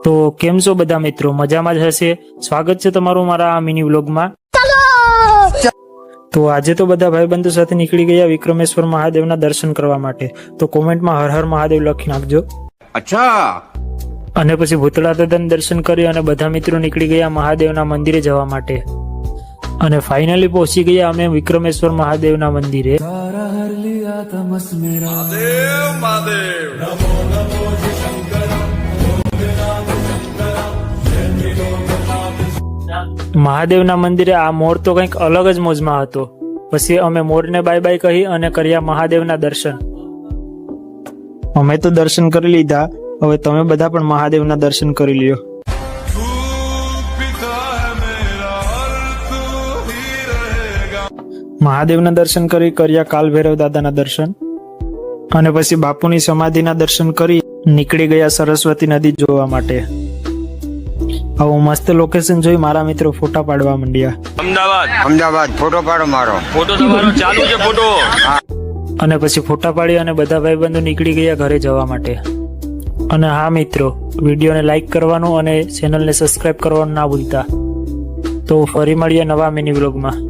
તો કેમ છો બધા મિત્રો? મજામાં જ હશે. સ્વાગત છે તમારું મારા આ મિની વ્લોગમાં. તો આજે તો બધા ભાઈબંધો સાથે નીકળી ગયા વિક્રમેશ્વર મહાદેવના દર્શન કરવા માટે. તો કોમેન્ટમાં હર હર મહાદેવ લખી નાખજો. અચ્છા. અને પછી ભૂતળા દાદાના દર્શન કરી અને બધા મિત્રો નીકળી ગયા મહાદેવના મંદિરે જવા માટે. અને ફાઇનલી પહોંચી ગયા અમે વિક્રમેશ્વર મહાદેવના મંદિરે. મહાદેવના મંદિરે આ મોર તો કંઈક અલગ જ મોજમાં હતો. પછી અમે મોરને બાય બાય કહી અને કર્યા મહાદેવના દર્શન. અમે તો દર્શન કરી લીધા, હવે તમે બધા પણ મહાદેવના દર્શન કરી લ્યો. મહાદેવના દર્શન કરી કર્યા કાલ ભૈરવ દાદાના દર્શન. અને પછી બાપુની સમાધિના દર્શન કરી નીકળી ગયા સરસ્વતી નદી જોવા માટે. આવું મસ્ત લોકેશન જોઈ મારા મિત્રો ફોટા પાડવા માંડ્યા. અમદાવાદ ફોટો પાડો મારો. ફોટો તમારો ચાલુ છે ફોટો. અને પછી ફોટા પાડી અને બધા ભાઈબંધો નીકળી ગયા ઘરે જવા માટે. અને હા મિત્રો, વિડીયોને લાઈક કરવાનું અને ચેનલને સબસ્ક્રાઇબ કરવાનું ના ભૂલતા. તો ફરી મળીએ નવા મિની વ્લોગમાં.